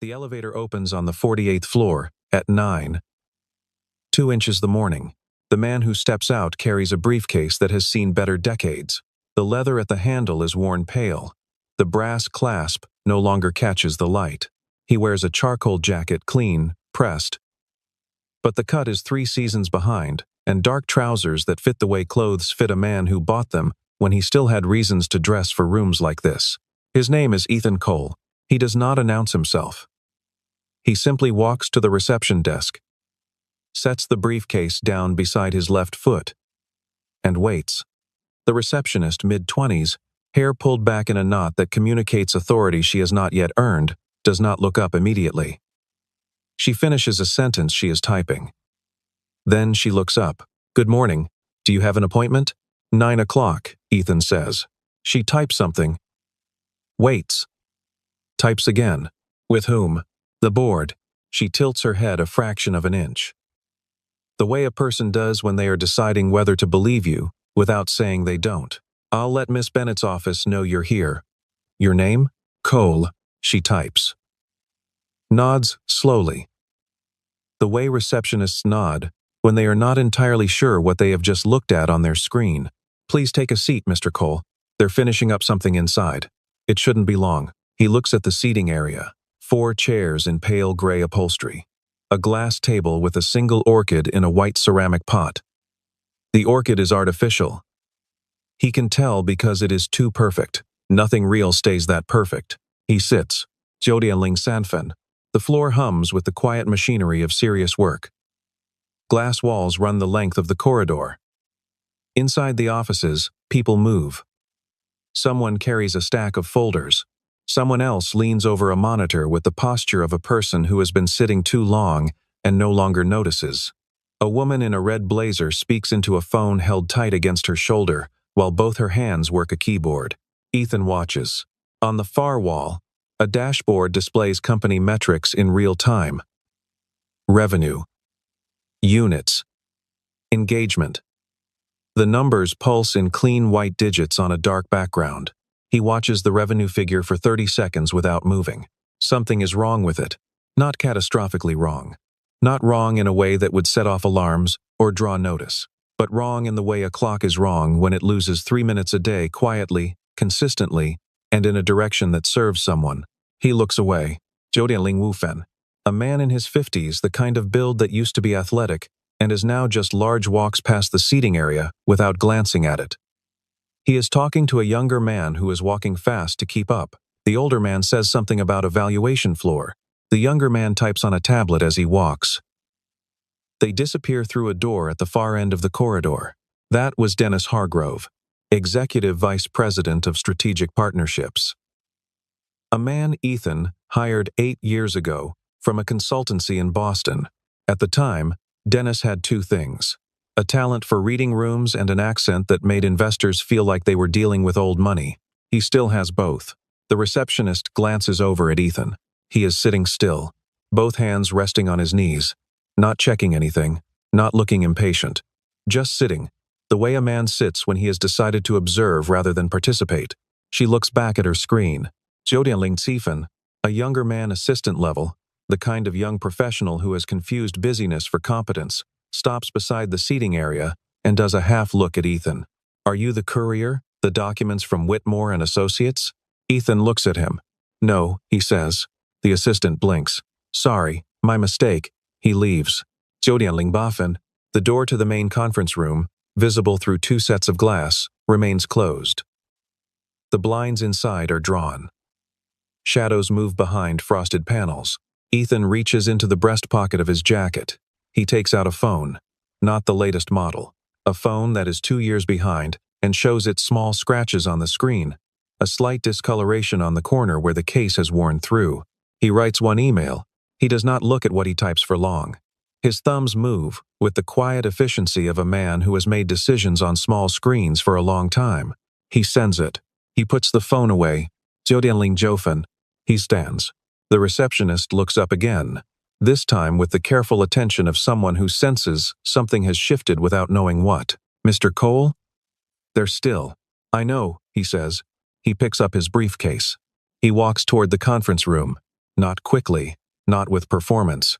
The elevator opens on the 48th floor at 9:02 inches the morning. The man who steps out carries a briefcase that has seen better decades. The leather at the handle is worn pale. The brass clasp no longer catches the light. He wears a charcoal jacket, clean, pressed, but the cut is 3 seasons behind, and dark trousers that fit the way clothes fit a man who bought them when he still had reasons to dress for rooms like this. His name is Ethan Cole. He does not announce himself. He simply walks to the reception desk, sets the briefcase down beside his left foot, and waits. The receptionist, mid-20s, hair pulled back in a knot that communicates authority she has not yet earned, does not look up immediately. She finishes a sentence she is typing. Then she looks up. "Good morning. Do you have an appointment?" 9 o'clock, Ethan says. She types something. Waits. Types again. With whom? The board. She tilts her head a fraction of an inch. The way a person does when they are deciding whether to believe you, without saying they don't. "I'll let Miss Bennett's office know you're here." "Your name?" "Cole," she types. Nods slowly. The way receptionists nod when they are not entirely sure what they have just looked at on their screen. "Please take a seat, Mr. Cole. They're finishing up something inside. It shouldn't be long." He looks at the seating area. 4 chairs in pale gray upholstery. A glass table with a single orchid in a white ceramic pot. The orchid is artificial. He can tell because it is too perfect. Nothing real stays that perfect. He sits. Jodianling Sanfen. The floor hums with the quiet machinery of serious work. Glass walls run the length of the corridor. Inside the offices, people move. Someone carries a stack of folders. Someone else leans over a monitor with the posture of a person who has been sitting too long and no longer notices. A woman in a red blazer speaks into a phone held tight against her shoulder while both her hands work a keyboard. Ethan watches. On the far wall, a dashboard displays company metrics in real time. Revenue. Units. Engagement. The numbers pulse in clean white digits on a dark background. He watches the revenue figure for 30 seconds without moving. Something is wrong with it. Not catastrophically wrong. Not wrong in a way that would set off alarms or draw notice, but wrong in the way a clock is wrong when it loses 3 minutes a day quietly, consistently, and in a direction that serves someone. He looks away. Jodianling Wufen. A man in his 50s, the kind of build that used to be athletic, and is now just large walks past the seating area without glancing at it. He is talking to a younger man who is walking fast to keep up. The older man says something about a valuation floor. The younger man types on a tablet as he walks. They disappear through a door at the far end of the corridor. That was Dennis Hargrove, Executive Vice President of Strategic Partnerships. A man Ethan hired 8 years ago from a consultancy in Boston. At the time, Dennis had 2 things: a talent for reading rooms and an accent that made investors feel like they were dealing with old money. He still has both. The receptionist glances over at Ethan. He is sitting still, both hands resting on his knees, not checking anything, not looking impatient. Just sitting, the way a man sits when he has decided to observe rather than participate. She looks back at her screen. Jodianling Tsifen, a younger man assistant level, the kind of young professional who has confused busyness for competence, stops beside the seating area and does a half look at Ethan. "Are you the courier? The documents from Whitmore and Associates?" Ethan looks at him. "No," he says. The assistant blinks. "Sorry, my mistake." He leaves. Jodianling Bafen, the door to the main conference room, visible through 2 sets of glass, remains closed. The blinds inside are drawn. Shadows move behind frosted panels. Ethan reaches into the breast pocket of his jacket. He takes out a phone, not the latest model. A phone that is 2 years behind and shows its small scratches on the screen, a slight discoloration on the corner where the case has worn through. He writes one email. He does not look at what he types for long. His thumbs move with the quiet efficiency of a man who has made decisions on small screens for a long time. He sends it. He puts the phone away. Jodianling Jofen. He stands. The receptionist looks up again, this time with the careful attention of someone who senses something has shifted without knowing what. "Mr. Cole?" They're still. "I know," he says. He picks up his briefcase. He walks toward the conference room. not quickly, not with performance.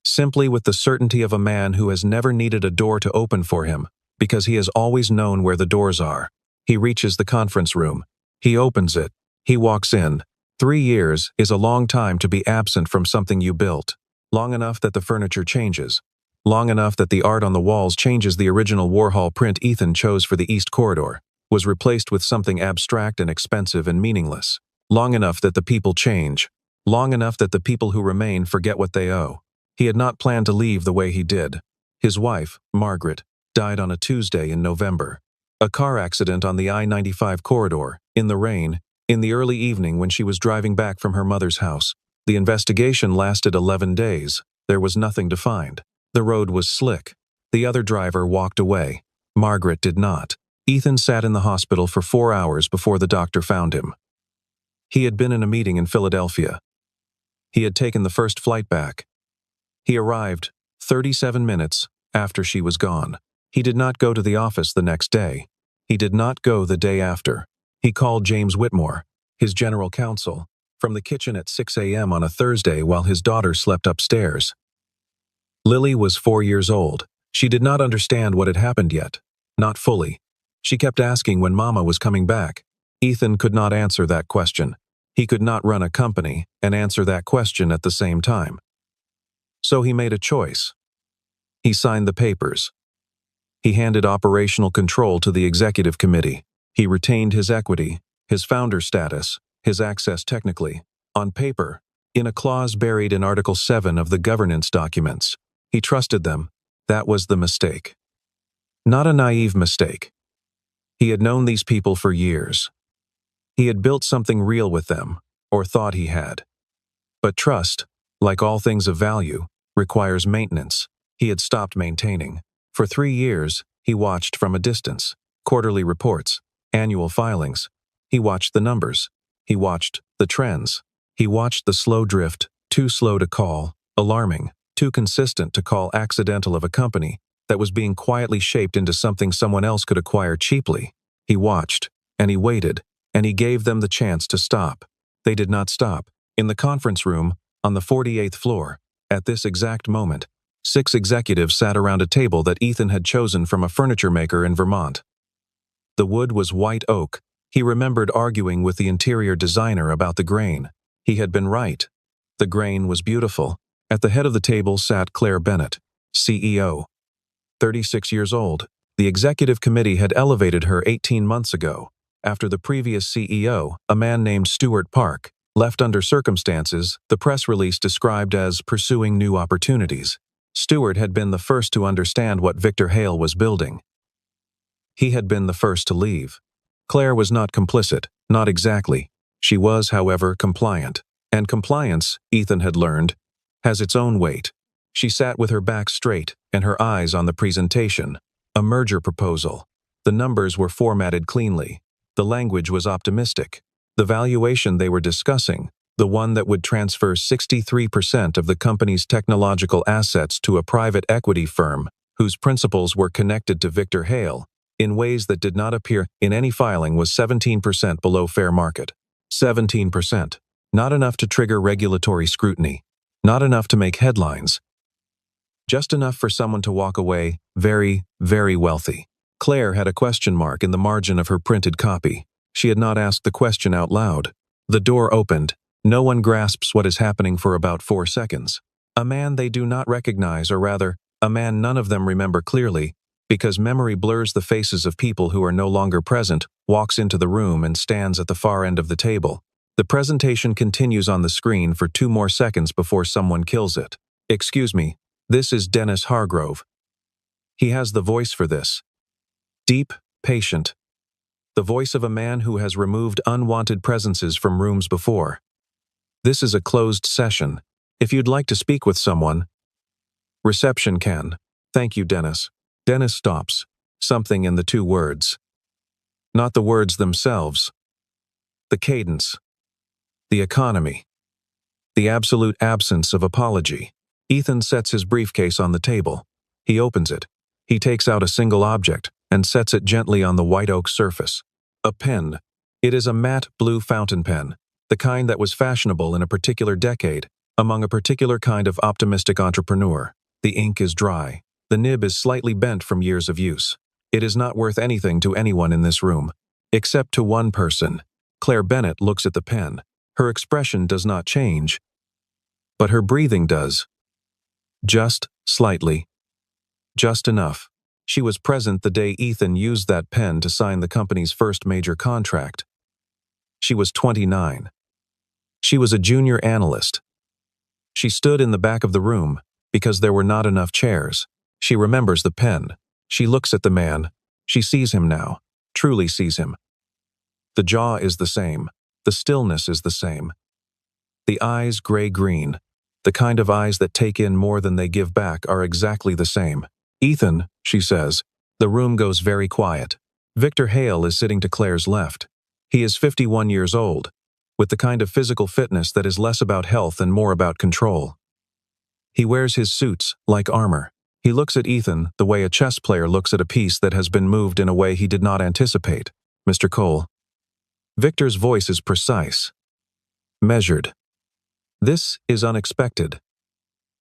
Simply with the certainty of a man who has never needed a door to open for him, because he has always known where the doors are. He reaches the conference room. He opens it. He walks in. 3 years is a long time to be absent from something you built. Long enough that the furniture changes. Long enough that the art on the walls changes. The original Warhol print Ethan chose for the East Corridor was replaced with something abstract and expensive and meaningless. Long enough that the people change. Long enough that the people who remain forget what they owe. He had not planned to leave the way he did. His wife, Margaret, died on a Tuesday in November. A car accident on the I-95 corridor, in the rain, in the early evening when she was driving back from her mother's house. The investigation lasted 11 days. There was nothing to find. The road was slick. The other driver walked away. Margaret did not. Ethan sat in the hospital for 4 hours before the doctor found him. He had been in a meeting in Philadelphia. He had taken the first flight back. He arrived 37 minutes after she was gone. He did not go to the office the next day. He did not go the day after. He called James Whitmore, his general counsel, from the kitchen at 6 a.m. on a Thursday while his daughter slept upstairs. Lily was 4 years old. She did not understand what had happened yet. Not fully. She kept asking when Mama was coming back. Ethan could not answer that question. He could not run a company and answer that question at the same time. So he made a choice. He signed the papers. He handed operational control to the executive committee. He retained his equity, his founder status, his access technically, on paper, in a clause buried in Article 7 of the governance documents. He trusted them. That was the mistake. Not a naive mistake. He had known these people for years. He had built something real with them, or thought he had. But trust, like all things of value, requires maintenance. He had stopped maintaining. For 3 years, he watched from a distance. Quarterly reports, annual filings. He watched the numbers. He watched the trends. He watched the slow drift, too slow to call, alarming, too consistent to call accidental of a company that was being quietly shaped into something someone else could acquire cheaply. He watched, and he waited, and he gave them the chance to stop. They did not stop. In the conference room, on the 48th floor, at this exact moment, 6 executives sat around a table that Ethan had chosen from a furniture maker in Vermont. The wood was white oak. He remembered arguing with the interior designer about the grain. He had been right. The grain was beautiful. At the head of the table sat Claire Bennett, CEO. 36 years old. The executive committee had elevated her 18 months ago, after the previous CEO, a man named Stuart Park, left under circumstances the press release described as pursuing new opportunities. Stuart had been the first to understand what Victor Hale was building. He had been the first to leave. Claire was not complicit, not exactly. She was, however, compliant. And compliance, Ethan had learned, has its own weight. She sat with her back straight and her eyes on the presentation. A merger proposal. The numbers were formatted cleanly. The language was optimistic. The valuation they were discussing, the one that would transfer 63% of the company's technological assets to a private equity firm whose principals were connected to Victor Hale, in ways that did not appear in any filing, was 17% below fair market. 17%. Not enough to trigger regulatory scrutiny. Not enough to make headlines. Just enough for someone to walk away very, very wealthy. Claire had a question mark in the margin of her printed copy. She had not asked the question out loud. The door opened. No one grasps what is happening for about 4 seconds. A man they do not recognize, or rather, a man none of them remember clearly, because memory blurs the faces of people who are no longer present, walks into the room and stands at the far end of the table. The presentation continues on the screen for 2 more seconds before someone kills it. Excuse me, this is Dennis Hargrove. He has the voice for this. Deep, patient. The voice of a man who has removed unwanted presences from rooms before. This is a closed session. If you'd like to speak with someone, reception can. Thank you, Dennis. Dennis stops. Something in the 2 words. Not the words themselves. The cadence. The economy. The absolute absence of apology. Ethan sets his briefcase on the table. He opens it. He takes out a single object and sets it gently on the white oak surface. A pen. It is a matte blue fountain pen. the kind that was fashionable in a particular decade, among a particular kind of optimistic entrepreneur. The ink is dry. The nib is slightly bent from years of use. It is not worth anything to anyone in this room, except to one person. Claire Bennett looks at the pen. Her expression does not change, but her breathing does. Just slightly. Just enough. She was present the day Ethan used that pen to sign the company's first major contract. She was 29. She was a junior analyst. She stood in the back of the room because there were not enough chairs. She remembers the pen. She looks at the man. She sees him now, truly sees him. The jaw is the same. The stillness is the same. The eyes gray-green, the kind of eyes that take in more than they give back, are exactly the same. "Ethan," she says. The room goes very quiet. Victor Hale is sitting to Claire's left. He is 51 years old, with the kind of physical fitness that is less about health and more about control. He wears his suits like armor. He looks at Ethan the way a chess player looks at a piece that has been moved in a way he did not anticipate. "Mr. Cole." Victor's voice is precise, measured. "This is unexpected.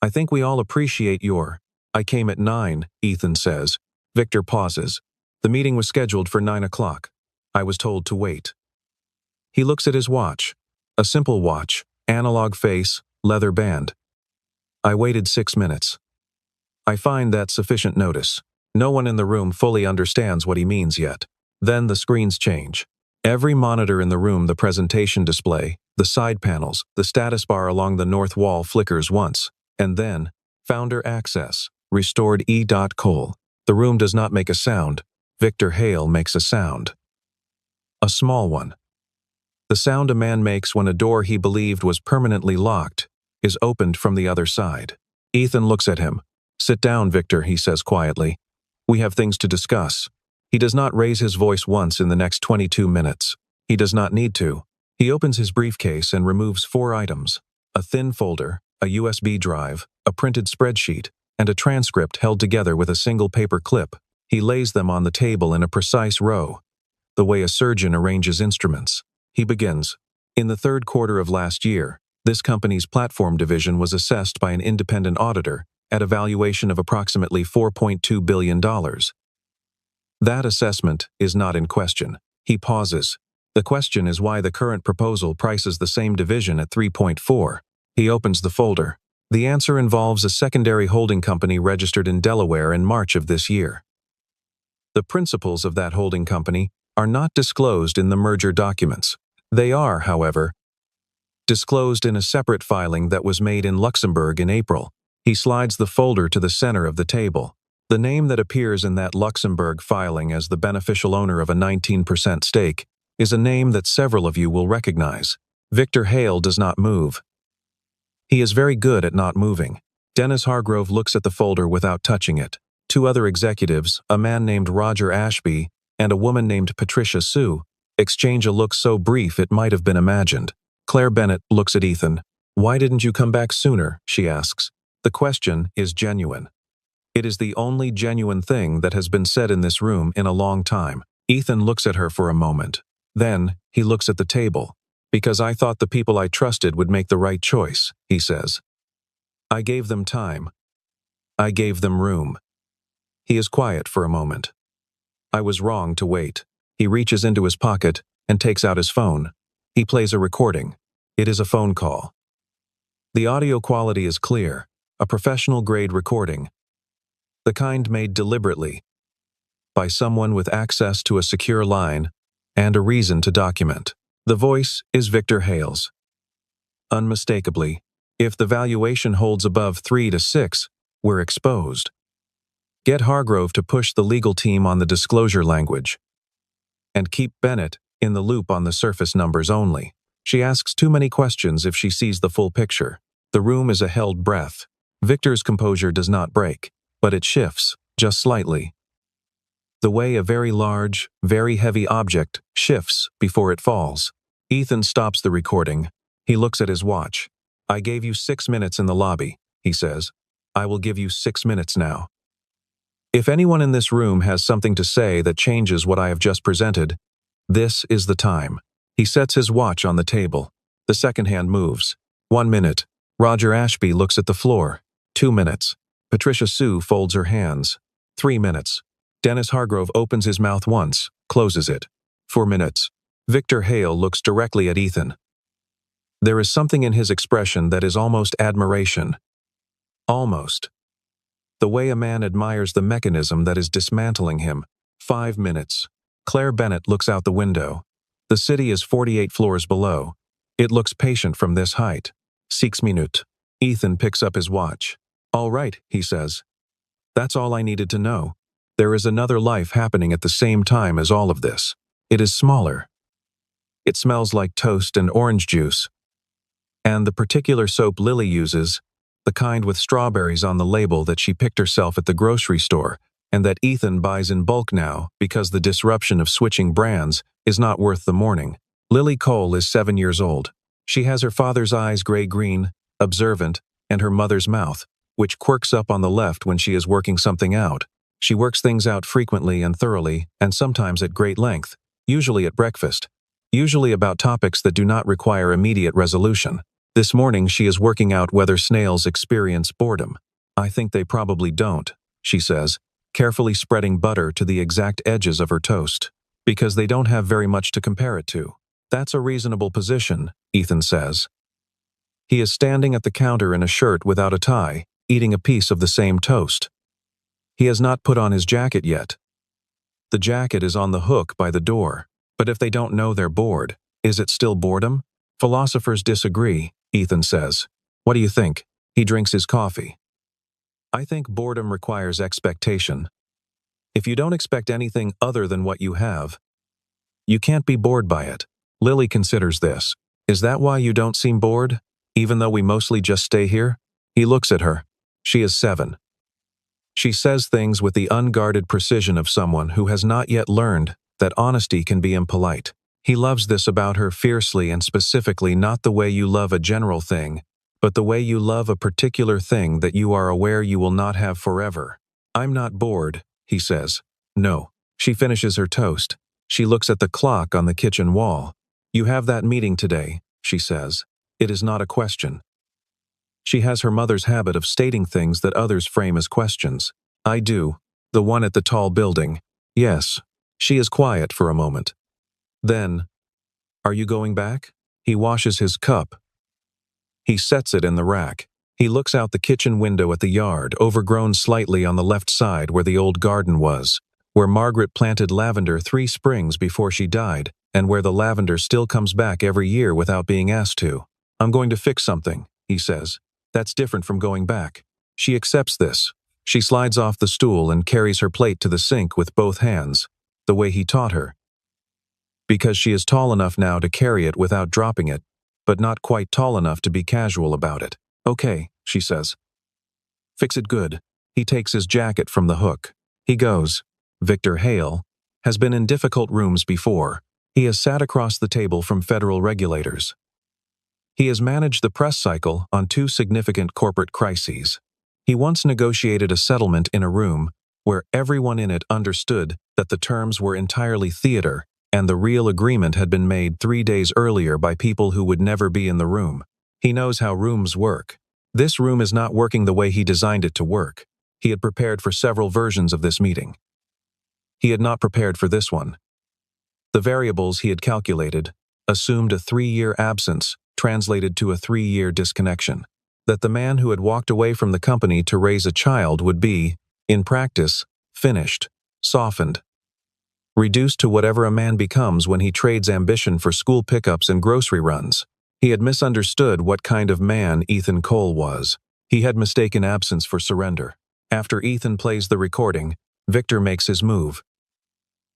I think we all appreciate your—" "I came at 9, Ethan says. Victor pauses. "The meeting was scheduled for 9 o'clock. I was told to wait." He looks at his watch. A simple watch, analog face, leather band. "I waited 6 minutes. I find that sufficient notice." No one in the room fully understands what he means yet. Then the screens change. Every monitor in the room, the presentation display, the side panels, the status bar along the north wall flickers once, and then, "Founder access, restored E. Cole." The room does not make a sound. Victor Hale makes a sound. A small one. The sound a man makes when a door he believed was permanently locked is opened from the other side. Ethan looks at him. "Sit down, Victor," he says quietly. "We have things to discuss." He does not raise his voice once in the next 22 minutes. He does not need to. He opens his briefcase and removes 4 items: a thin folder, a USB drive, a printed spreadsheet, and a transcript held together with a single paper clip. He lays them on the table in a precise row, the way a surgeon arranges instruments. He begins. "In the third quarter of last year, this company's platform division was assessed by an independent auditor at a valuation of approximately $4.2 billion. That assessment is not in question." He pauses. "The question is why the current proposal prices the same division at 3.4. He opens the folder. The answer involves a secondary holding company registered in Delaware in March of this year. The principals of that holding company are not disclosed in the merger documents. They are, however, disclosed in a separate filing that was made in Luxembourg in April." He slides the folder to the center of the table. The name that appears in that Luxembourg filing as the beneficial owner of a 19% stake is a name that several of you will recognize. Victor Hale does not move. He is very good at not moving. Dennis Hargrove looks at the folder without touching it. 2 other executives, a man named Roger Ashby and a woman named Patricia Sue, exchange a look so brief it might have been imagined. Claire Bennett looks at Ethan. "Why didn't you come back sooner?" she asks. The question is genuine. It is the only genuine thing that has been said in this room in a long time. Ethan looks at her for a moment. Then, he looks at the table. "Because I thought the people I trusted would make the right choice," he says. "I gave them time. I gave them room." He is quiet for a moment. "I was wrong to wait." He reaches into his pocket and takes out his phone. He plays a recording. It is a phone call. The audio quality is clear, a professional-grade recording. The kind made deliberately, by someone with access to a secure line and a reason to document. The voice is Victor Hale's. Unmistakably, if the valuation holds above 3 to 6, we're exposed. Get Hargrove to push the legal team on the disclosure language. And keep Bennett in the loop on the surface numbers only. She asks too many questions if she sees the full picture. The room is a held breath. Victor's composure does not break, but it shifts, just slightly. The way a very large, very heavy object shifts before it falls. Ethan stops the recording. He looks at his watch. "I gave you 6 minutes in the lobby," he says. "I will give you 6 minutes now. If anyone in this room has something to say that changes what I have just presented, this is the time." He sets his watch on the table. The second hand moves. 1 minute. Roger Ashby looks at the floor. 2 minutes. Patricia Sue folds her hands. 3 minutes. Dennis Hargrove opens his mouth once, closes it. 4 minutes. Victor Hale looks directly at Ethan. There is something in his expression that is almost admiration. Almost. The way a man admires the mechanism that is dismantling him. 5 minutes. Claire Bennett looks out the window. The city is 48 floors below. It looks patient from this height. 6 minutes. Ethan picks up his watch. All right, he says. That's all I needed to know. There is another life happening at the same time as all of this. It is smaller. It smells like toast and orange juice. And the particular soap Lily uses, the kind with strawberries on the label that she picked herself at the grocery store, and that Ethan buys in bulk now because the disruption of switching brands is not worth the mourning. Lily Cole is 7 years old. She has her father's eyes gray-green, observant, and her mother's mouth, which quirks up on the left when she is working something out. She works things out frequently and thoroughly, and sometimes at great length, usually at breakfast, usually about topics that do not require immediate resolution. This morning she is working out whether snails experience boredom. I think they probably don't, she says, carefully spreading butter to the exact edges of her toast, because they don't have very much to compare it to. That's a reasonable position, Ethan says. He is standing at the counter in a shirt without a tie, eating a piece of the same toast. He has not put on his jacket yet. The jacket is on the hook by the door, but if they don't know they're bored, is it still boredom? Philosophers disagree, Ethan says. What do you think? He drinks his coffee. I think boredom requires expectation. If you don't expect anything other than what you have, you can't be bored by it. Lily considers this. Is that why you don't seem bored, even though we mostly just stay here? He looks at her. She is 7. She says things with the unguarded precision of someone who has not yet learned that honesty can be impolite. He loves this about her fiercely and specifically, not the way you love a general thing, but the way you love a particular thing that you are aware you will not have forever. I'm not bored, he says. No. She finishes her toast. She looks at the clock on the kitchen wall. You have that meeting today, she says. It is not a question. She has her mother's habit of stating things that others frame as questions. I do. The one at the tall building. Yes. She is quiet for a moment. Then, are you going back? He washes his cup. He sets it in the rack. He looks out the kitchen window at the yard, overgrown slightly on the left side where the old garden was, where Margaret planted lavender 3 springs before she died, and where the lavender still comes back every year without being asked to. I'm going to fix something, he says. That's different from going back. She accepts this. She slides off the stool and carries her plate to the sink with both hands, the way he taught her. Because she is tall enough now to carry it without dropping it, but not quite tall enough to be casual about it. Okay, she says. Fix it good. He takes his jacket from the hook. He goes. Victor Hale has been in difficult rooms before. He has sat across the table from federal regulators. He has managed the press cycle on 2 significant corporate crises. He once negotiated a settlement in a room where everyone in it understood that the terms were entirely theater, and the real agreement had been made 3 days earlier by people who would never be in the room. He knows how rooms work. This room is not working the way he designed it to work. He had prepared for several versions of this meeting. He had not prepared for this one. The variables he had calculated assumed a 3-year absence translated to a 3-year disconnection. That the man who had walked away from the company to raise a child would be, in practice, finished, softened, reduced to whatever a man becomes when he trades ambition for school pickups and grocery runs. He had misunderstood what kind of man Ethan Cole was. He had mistaken absence for surrender. After Ethan plays the recording, Victor makes his move.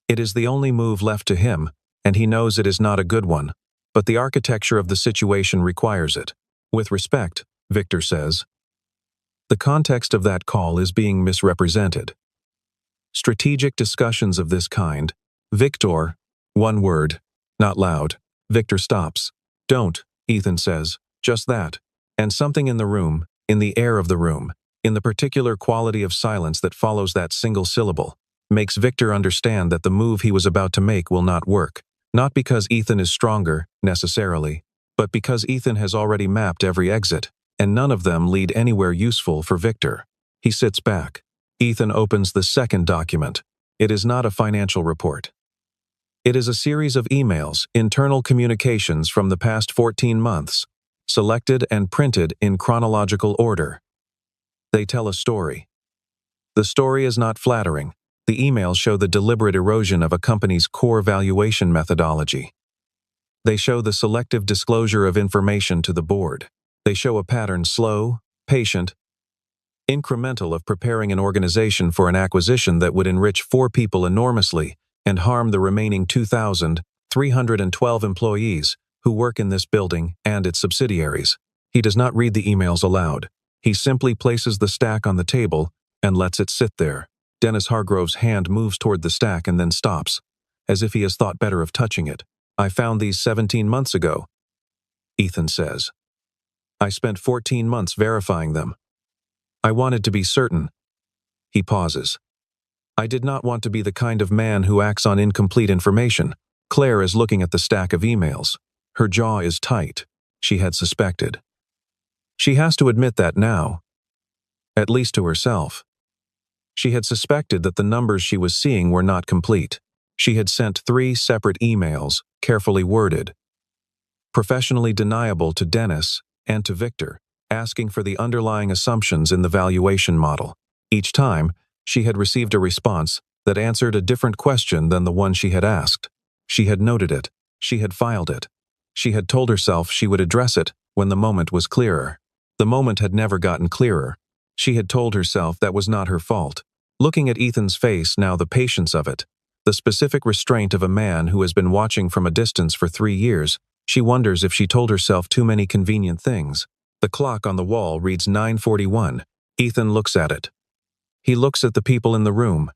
It is the only move left to him, and he knows it is not a good one, but the architecture of the situation requires it. With respect, Victor says, the context of that call is being misrepresented. Strategic discussions of this kind, Victor, one word, not loud. Victor stops. Don't, Ethan says, just that. And something in the room, in the air of the room, in the particular quality of silence that follows that single syllable, makes Victor understand that the move he was about to make will not work. Not because Ethan is stronger, necessarily, but because Ethan has already mapped every exit, and none of them lead anywhere useful for Victor. He sits back. Ethan opens the second document. It is not a financial report. It is a series of emails, internal communications from the past 14 months, selected and printed in chronological order. They tell a story. The story is not flattering. The emails show the deliberate erosion of a company's core valuation methodology. They show the selective disclosure of information to the board. They show a pattern slow, patient, incremental of preparing an organization for an acquisition that would enrich 4 people enormously and harm the remaining 2,312 employees who work in this building and its subsidiaries. He does not read the emails aloud. He simply places the stack on the table and lets it sit there. Dennis Hargrove's hand moves toward the stack and then stops, as if he has thought better of touching it. I found these 17 months ago, Ethan says. I spent 14 months verifying them. I wanted to be certain. He pauses. I did not want to be the kind of man who acts on incomplete information. Claire is looking at the stack of emails. Her jaw is tight. She had suspected. She has to admit that now, at least to herself. She had suspected that the numbers she was seeing were not complete. She had sent 3 separate emails, carefully worded, professionally deniable to Dennis and to Victor, asking for the underlying assumptions in the valuation model. Each time, she had received a response that answered a different question than the one she had asked. She had noted it. She had filed it. She had told herself she would address it when the moment was clearer. The moment had never gotten clearer. She had told herself that was not her fault. Looking at Ethan's face now, the patience of it, the specific restraint of a man who has been watching from a distance for 3 years, she wonders if she told herself too many convenient things. The clock on the wall reads 9:41. Ethan looks at it. He looks at the people in the room.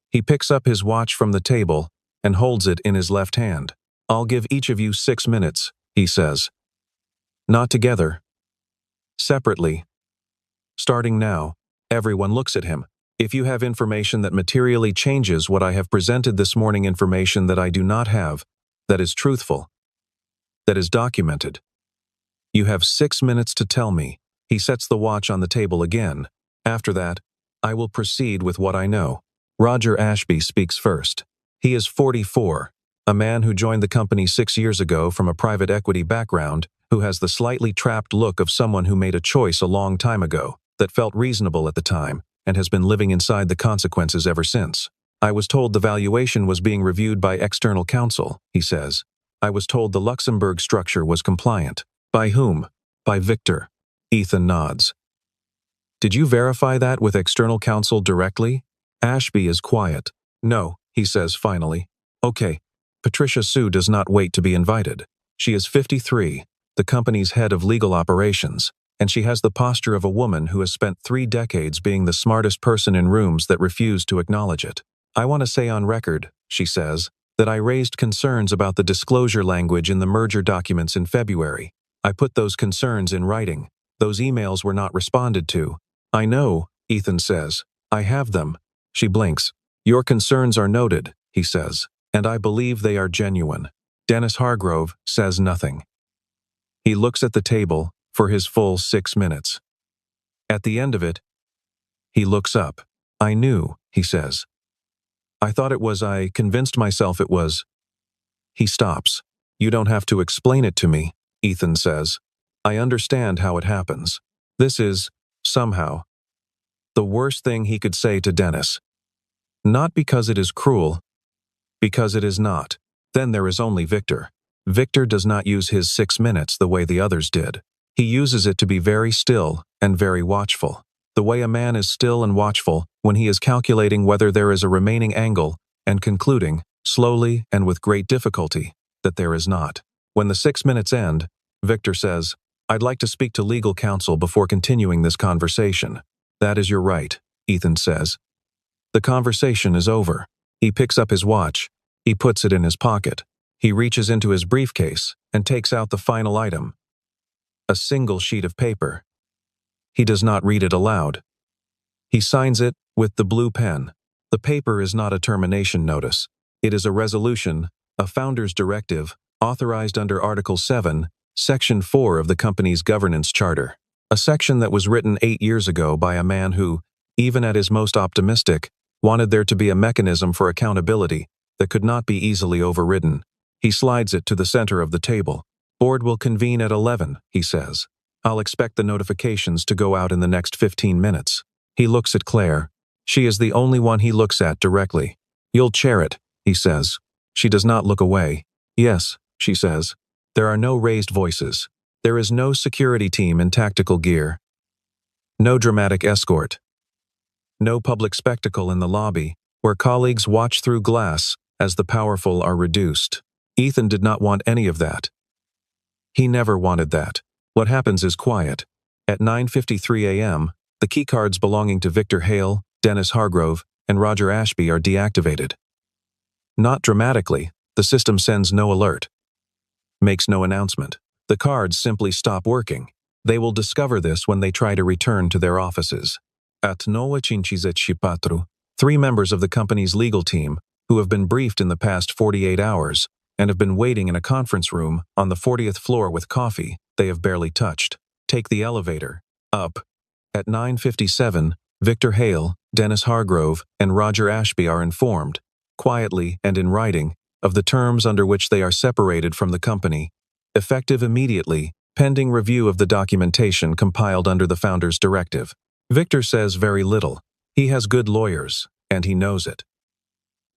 He picks up his watch from the table and holds it in his left hand. I'll give each of you 6 minutes, he says. Not together. Separately. Starting now. Everyone looks at him. If you have information that materially changes what I have presented this morning, information that I do not have, that is truthful, that is documented, you have 6 minutes to tell me. He sets the watch on the table again. After that, I will proceed with what I know. Roger Ashby speaks first. He is 44, a man who joined the company 6 years ago from a private equity background, who has the slightly trapped look of someone who made a choice a long time ago that felt reasonable at the time and has been living inside the consequences ever since. I was told the valuation was being reviewed by external counsel, he says. I was told the Luxembourg structure was compliant. By whom? By Victor. Ethan nods. Did you verify that with external counsel directly? Ashby is quiet. No, he says finally. Okay. Patricia Sue does not wait to be invited. She is 53, the company's head of legal operations, and she has the posture of a woman who has spent 3 decades being the smartest person in rooms that refuse to acknowledge it. I want to say on record, she says, that I raised concerns about the disclosure language in the merger documents in February. I put those concerns in writing. Those emails were not responded to. I know, Ethan says. I have them. She blinks. Your concerns are noted, he says, and I believe they are genuine. Dennis Hargrove says nothing. He looks at the table for his full 6 minutes. At the end of it, he looks up. I knew, he says. I thought it was, I convinced myself it was. He stops. You don't have to explain it to me, Ethan says. I understand how it happens. This is, somehow, the worst thing he could say to Dennis. Not because it is cruel, because it is not. Then there is only Victor. Victor does not use his 6 minutes the way the others did. He uses it to be very still and very watchful. The way a man is still and watchful when he is calculating whether there is a remaining angle and concluding, slowly and with great difficulty, that there is not. When the 6 minutes end, Victor says, I'd like to speak to legal counsel before continuing this conversation. That is your right, Ethan says. The conversation is over. He picks up his watch. He puts it in his pocket. He reaches into his briefcase and takes out the final item. A single sheet of paper. He does not read it aloud. He signs it with the blue pen. The paper is not a termination notice. It is a resolution, a founder's directive, authorized under Article 7, Section 4 of the company's governance charter, a section that was written 8 years ago by a man who, even at his most optimistic, wanted there to be a mechanism for accountability that could not be easily overridden. He slides it to the center of the table. Board will convene at 11, he says. I'll expect the notifications to go out in the next 15 minutes. He looks at Claire. She is the only one he looks at directly. You'll chair it, he says. She does not look away. Yes, she says. There are no raised voices. There is no security team in tactical gear. No dramatic escort. No public spectacle in the lobby, where colleagues watch through glass as the powerful are reduced. Ethan did not want any of that. He never wanted that. What happens is quiet. At 9:53 a.m., the keycards belonging to Victor Hale, Dennis Hargrove, and Roger Ashby are deactivated. Not dramatically, the system sends no alert. Makes no announcement. The cards simply stop working. They will discover this when they try to return to their offices. At 9:54, 3 members of the company's legal team, who have been briefed in the past 48 hours, and have been waiting in a conference room on the 40th floor with coffee they have barely touched, take the elevator up. At 9:57, Victor Hale, Dennis Hargrove, and Roger Ashby are informed, quietly and in writing, of the terms under which they are separated from the company, effective immediately, pending review of the documentation compiled under the founder's directive. Victor says very little. He has good lawyers, and he knows it.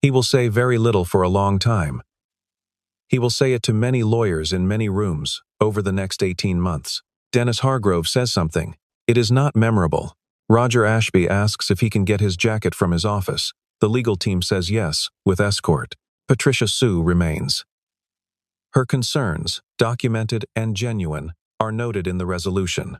He will say very little for a long time. He will say it to many lawyers in many rooms over the next 18 months. Dennis Hargrove says something. It is not memorable. Roger Ashby asks if he can get his jacket from his office. The legal team says yes, with escort. Patricia Sue remains. Her concerns, documented and genuine, are noted in the resolution.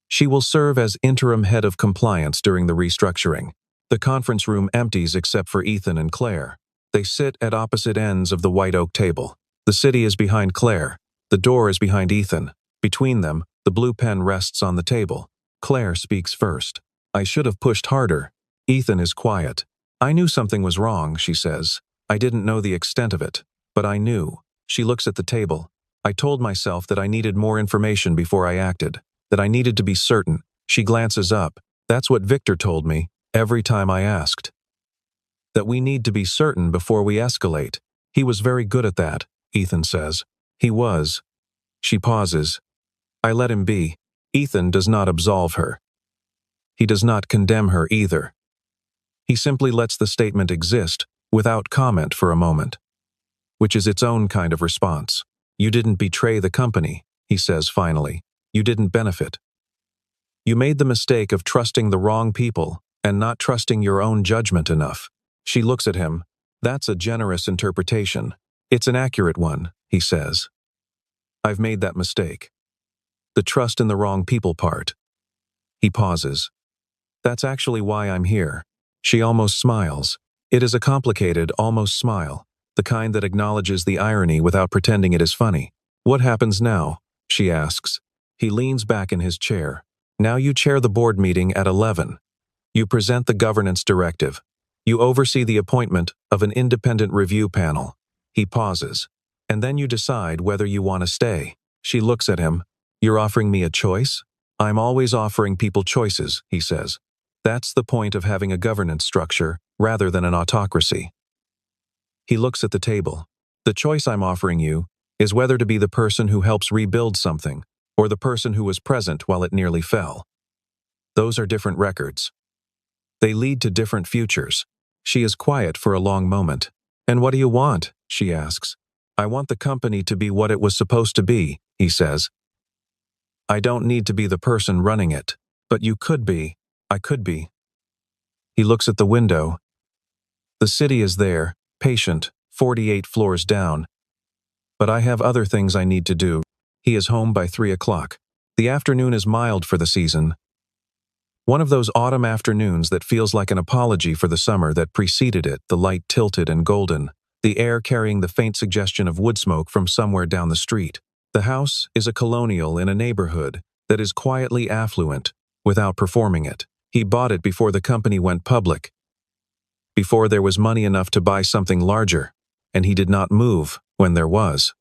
She will serve as interim head of compliance during the restructuring. The conference room empties except for Ethan and Claire. They sit at opposite ends of the white oak table. The city is behind Claire. The door is behind Ethan. Between them, the blue pen rests on the table. Claire speaks first. I should have pushed harder. Ethan is quiet. I knew something was wrong, she says. I didn't know the extent of it, but I knew. She looks at the table. I told myself that I needed more information before I acted, that I needed to be certain. She glances up. That's what Victor told me, every time I asked. That we need to be certain before we escalate. He was very good at that, Ethan says. He was. She pauses. I let him be. Ethan does not absolve her. He does not condemn her either. He simply lets the statement exist, without comment for a moment, which is its own kind of response. You didn't betray the company, he says finally. You didn't benefit. You made the mistake of trusting the wrong people and not trusting your own judgment enough. She looks at him. That's a generous interpretation. It's an accurate one, he says. I've made that mistake. The trust in the wrong people part. He pauses. That's actually why I'm here. She almost smiles. It is a complicated, almost smile, the kind that acknowledges the irony without pretending it is funny. What happens now? She asks. He leans back in his chair. Now you chair the board meeting at 11. You present the governance directive. You oversee the appointment of an independent review panel. He pauses. And then you decide whether you want to stay. She looks at him. You're offering me a choice? I'm always offering people choices, he says. That's the point of having a governance structure, rather than an autocracy. He looks at the table. The choice I'm offering you is whether to be the person who helps rebuild something, or the person who was present while it nearly fell. Those are different records. They lead to different futures. She is quiet for a long moment. And what do you want? She asks. I want the company to be what it was supposed to be, he says. I don't need to be the person running it, but you could be. I could be. He looks at the window. The city is there, patient, 48 floors down. But I have other things I need to do. He is home by 3 o'clock. The afternoon is mild for the season. One of those autumn afternoons that feels like an apology for the summer that preceded it, the light tilted and golden, the air carrying the faint suggestion of wood smoke from somewhere down the street. The house is a colonial in a neighborhood that is quietly affluent without performing it. He bought it before the company went public, before there was money enough to buy something larger, and he did not move when there was.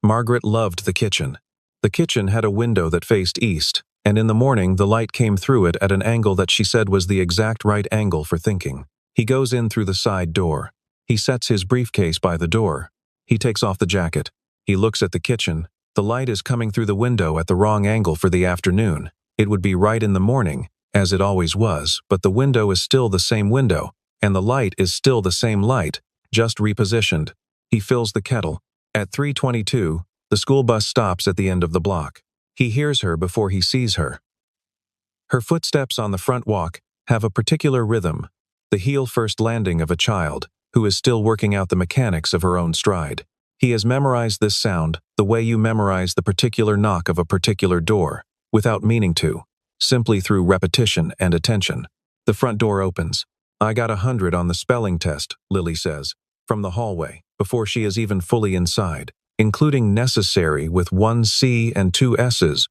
Margaret loved the kitchen. The kitchen had a window that faced east, and in the morning the light came through it at an angle that she said was the exact right angle for thinking. He goes in through the side door. He sets his briefcase by the door. He takes off the jacket. He looks at the kitchen. The light is coming through the window at the wrong angle for the afternoon. It would be right in the morning, as it always was, but the window is still the same window, and the light is still the same light, just repositioned. He fills the kettle. At 3:22, the school bus stops at the end of the block. He hears her before he sees her. Her footsteps on the front walk have a particular rhythm, the heel-first landing of a child who is still working out the mechanics of her own stride. He has memorized this sound the way you memorize the particular knock of a particular door, without meaning to, simply through repetition and attention. The front door opens. "I got 100 on the spelling test," Lily says, from the hallway, before she is even fully inside, including necessary with 1 C and 2 S's,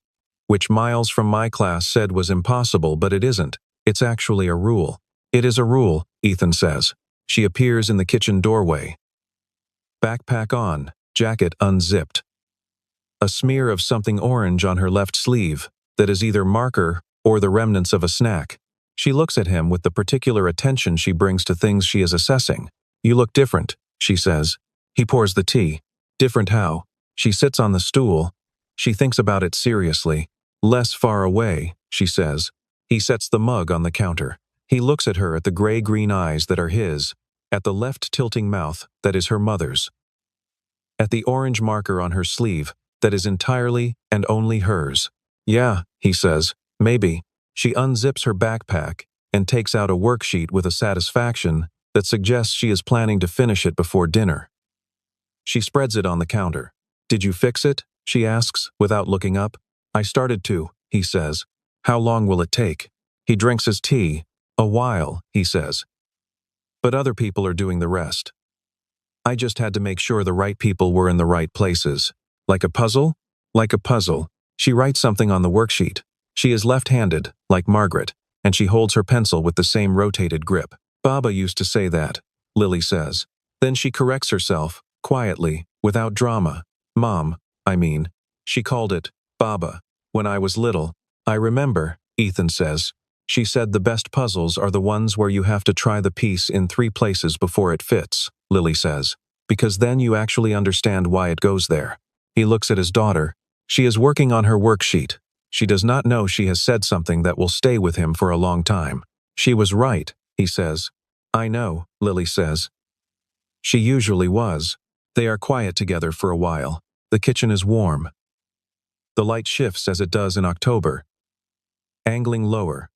which Miles from my class said was impossible, but it isn't. It's actually a rule. "It is a rule," Ethan says. She appears in the kitchen doorway. Backpack on, jacket unzipped. A smear of something orange on her left sleeve that is either marker or the remnants of a snack. She looks at him with the particular attention she brings to things she is assessing. "You look different," she says. He pours the tea. Different how? She sits on the stool. She thinks about it seriously. "Less far away," she says. He sets the mug on the counter. He looks at her at the gray-green eyes that are his, at the left-tilting mouth that is her mother's, at the orange marker on her sleeve that is entirely and only hers. "Yeah," he says, "maybe." She unzips her backpack and takes out a worksheet with a satisfaction that suggests she is planning to finish it before dinner. She spreads it on the counter. "Did you fix it?" she asks, without looking up. "I started to," he says. "How long will it take?" He drinks his tea. "A while," he says. "But other people are doing the rest. I just had to make sure the right people were in the right places." "Like a puzzle?" "Like a puzzle." She writes something on the worksheet. She is left-handed, like Margaret, and she holds her pencil with the same rotated grip. "Baba used to say that," Lily says. Then she corrects herself, quietly, without drama. "Mom, I mean. She called it Baba when I was little." "I remember," Ethan says. "She said the best puzzles are the ones where you have to try the piece in 3 places before it fits," Lily says, "because then you actually understand why it goes there." He looks at his daughter. She is working on her worksheet. She does not know she has said something that will stay with him for a long time. "She was right," he says. "I know," Lily says. She usually was. They are quiet together for a while. The kitchen is warm. The light shifts as it does in October, angling lower,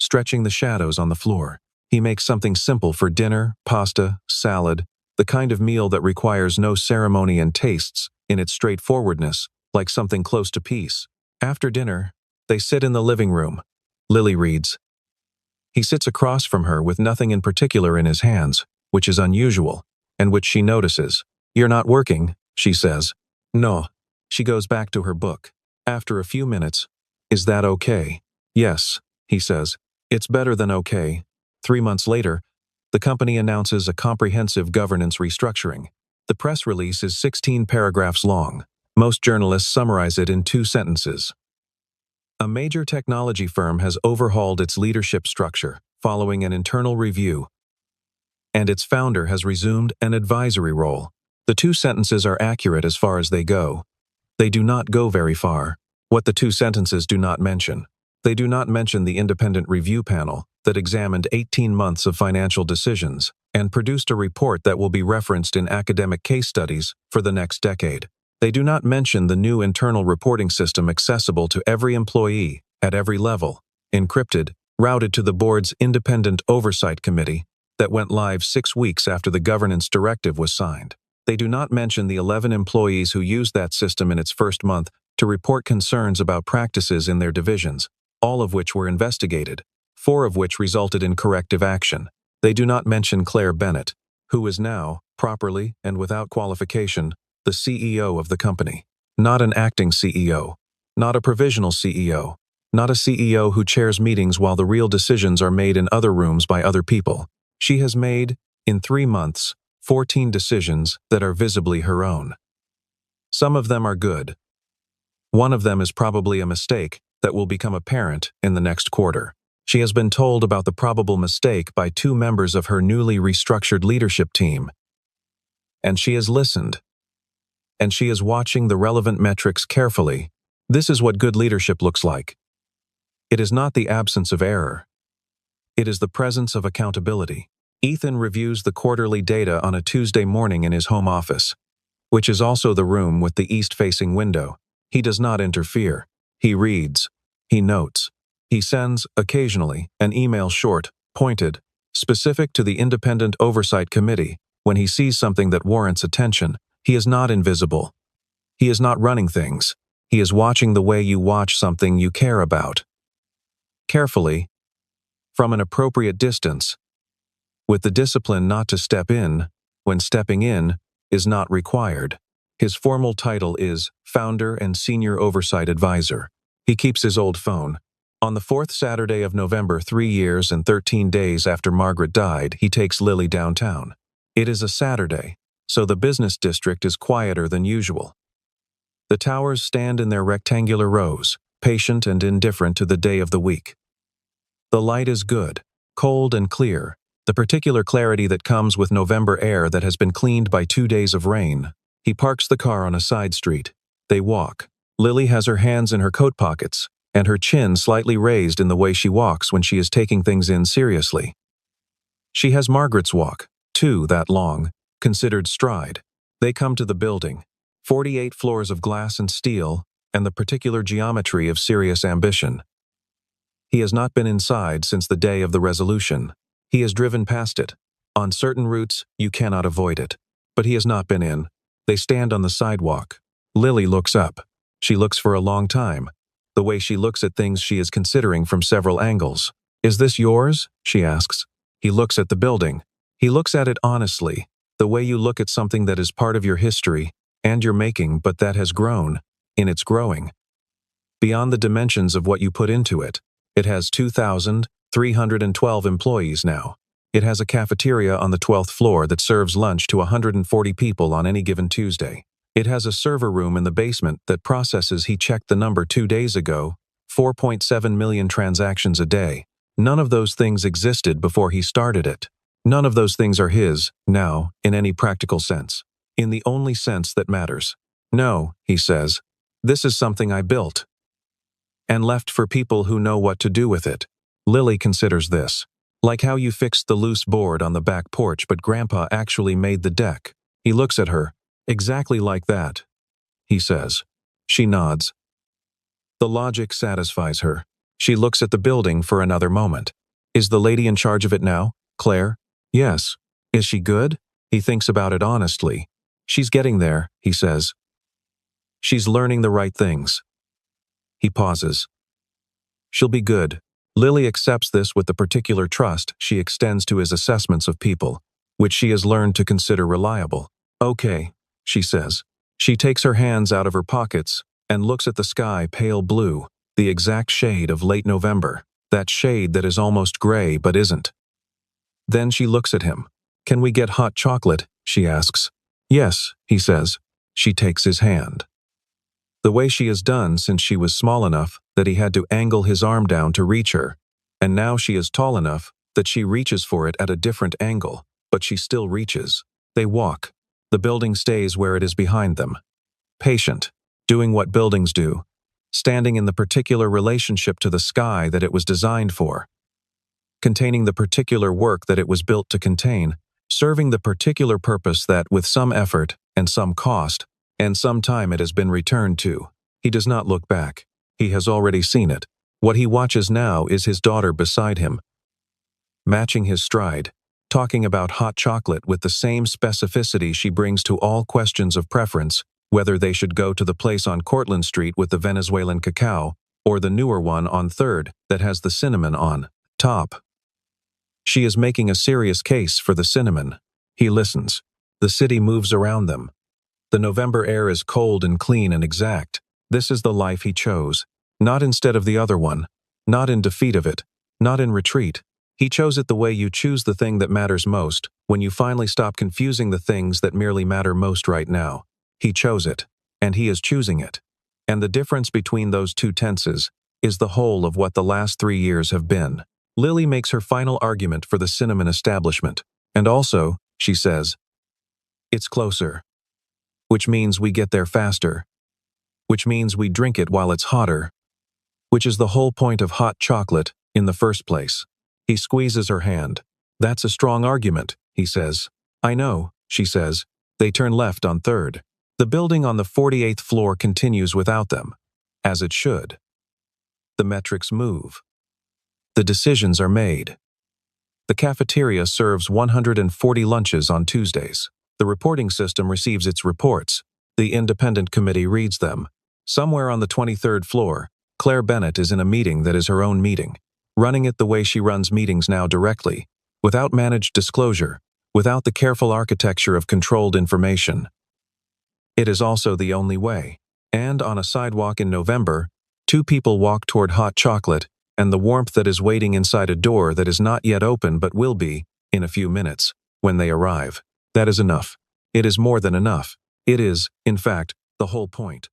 stretching the shadows on the floor. He makes something simple for dinner, pasta, salad, the kind of meal that requires no ceremony and tastes, in its straightforwardness, like something close to peace. After dinner, they sit in the living room. Lily reads. He sits across from her with nothing in particular in his hands, which is unusual, and which she notices. "You're not working," she says. "No." She goes back to her book. After a few minutes, "Is that okay?" "Yes," he says. "It's better than okay." 3 months later, the company announces a comprehensive governance restructuring. The press release is 16 paragraphs long. Most journalists summarize it in 2 sentences. A major technology firm has overhauled its leadership structure following an internal review, and its founder has resumed an advisory role. The 2 sentences are accurate as far as they go. They do not go very far. What the 2 sentences do not mention. They do not mention the independent review panel that examined 18 months of financial decisions and produced a report that will be referenced in academic case studies for the next decade. They do not mention the new internal reporting system accessible to every employee at every level, encrypted, routed to the board's independent oversight committee that went live 6 weeks after the governance directive was signed. They do not mention the 11 employees who used that system in its first month to report concerns about practices in their divisions, all of which were investigated, 4 of which resulted in corrective action. They do not mention Claire Bennett, who is now, properly and without qualification, the CEO of the company. Not an acting CEO, not a provisional CEO, not a CEO who chairs meetings while the real decisions are made in other rooms by other people. She has made, in 3 months, 14 decisions that are visibly her own. Some of them are good. One of them is probably a mistake that will become apparent in the next quarter. She has been told about the probable mistake by 2 members of her newly restructured leadership team. And she has listened. And she is watching the relevant metrics carefully. This is what good leadership looks like. It is not the absence of error. It is the presence of accountability. Ethan reviews the quarterly data on a Tuesday morning in his home office, which is also the room with the east-facing window. He does not interfere. He reads. He notes. He sends, occasionally, an email short, pointed, specific to the Independent Oversight Committee. When he sees something that warrants attention, he is not invisible. He is not running things. He is watching the way you watch something you care about. Carefully, from an appropriate distance, with the discipline not to step in when stepping in is not required. His formal title is Founder and Senior Oversight Advisor. He keeps his old phone. On the 4th Saturday of November, 3 years and 13 days after Margaret died, he takes Lily downtown. It is a Saturday, so the business district is quieter than usual. The towers stand in their rectangular rows, patient and indifferent to the day of the week. The light is good, cold and clear, the particular clarity that comes with November air that has been cleaned by 2 days of rain. He parks the car on a side street. They walk. Lily has her hands in her coat pockets, and her chin slightly raised in the way she walks when she is taking things in seriously. She has Margaret's walk, too, that long, considered stride. They come to the building, 48 floors of glass and steel, and the particular geometry of serious ambition. He has not been inside since the day of the resolution. He has driven past it. On certain routes, you cannot avoid it. But he has not been in. They stand on the sidewalk. Lily looks up. She looks for a long time. The way she looks at things she is considering from several angles. Is this yours? She asks. He looks at the building. He looks at it honestly, the way you look at something that is part of your history and your making but that has grown, in its growing. Beyond the dimensions of what you put into it. It has 2,312 employees now. It has a cafeteria on the 12th floor that serves lunch to 140 people on any given Tuesday. It has a server room in the basement that processes, he checked the number 2 days ago, 4.7 million transactions a day. None of those things existed before he started it. None of those things are his, now, in any practical sense. In the only sense that matters. No, he says. This is something I built. And left for people who know what to do with it. Lily considers this. Like how you fixed the loose board on the back porch but Grandpa actually made the deck. He looks at her. Exactly like that, he says. She nods. The logic satisfies her. She looks at the building for another moment. Is the lady in charge of it now, Claire? Yes. Is she good? He thinks about it honestly. She's getting there, he says. She's learning the right things. He pauses. She'll be good. Lily accepts this with the particular trust she extends to his assessments of people, which she has learned to consider reliable. Okay, she says. She takes her hands out of her pockets and looks at the sky, pale blue, the exact shade of late November, that shade that is almost gray but isn't. Then she looks at him. Can we get hot chocolate? She asks. Yes, he says. She takes his hand. The way she has done since she was small enough that he had to angle his arm down to reach her, and now she is tall enough that she reaches for it at a different angle, but she still reaches. They walk. The building stays where it is behind them. Patient, doing what buildings do, standing in the particular relationship to the sky that it was designed for, containing the particular work that it was built to contain, serving the particular purpose that, with some effort and some cost, and some time it has been returned to. He does not look back. He has already seen it. What he watches now is his daughter beside him, matching his stride, talking about hot chocolate with the same specificity she brings to all questions of preference, whether they should go to the place on Cortlandt Street with the Venezuelan cacao, or the newer one on 3rd that has the cinnamon on top. She is making a serious case for the cinnamon. He listens. The city moves around them. The November air is cold and clean and exact. This is the life he chose. Not instead of the other one. Not in defeat of it. Not in retreat. He chose it the way you choose the thing that matters most, when you finally stop confusing the things that merely matter most right now. He chose it. and he is choosing it. And the difference between those two tenses is the whole of what the last 3 years have been. Lily makes her final argument for the cinnamon establishment. And also, she says, it's closer. Which means we get there faster. Which means we drink it while it's hotter. Which is the whole point of hot chocolate in the first place. He squeezes her hand. That's a strong argument, he says. I know, she says. They turn left on 3rd. The building on the 48th floor continues without them, as it should. The metrics move. The decisions are made. The cafeteria serves 140 lunches on Tuesdays. The reporting system receives its reports. The independent committee reads them. Somewhere on the 23rd floor, Claire Bennett is in a meeting that is her own meeting, running it the way she runs meetings now directly, without managed disclosure, without the careful architecture of controlled information. It is also the only way. And on a sidewalk in November, 2 people walk toward hot chocolate and the warmth that is waiting inside a door that is not yet open but will be, in a few minutes, when they arrive. That is enough. It is more than enough. It is, in fact, the whole point.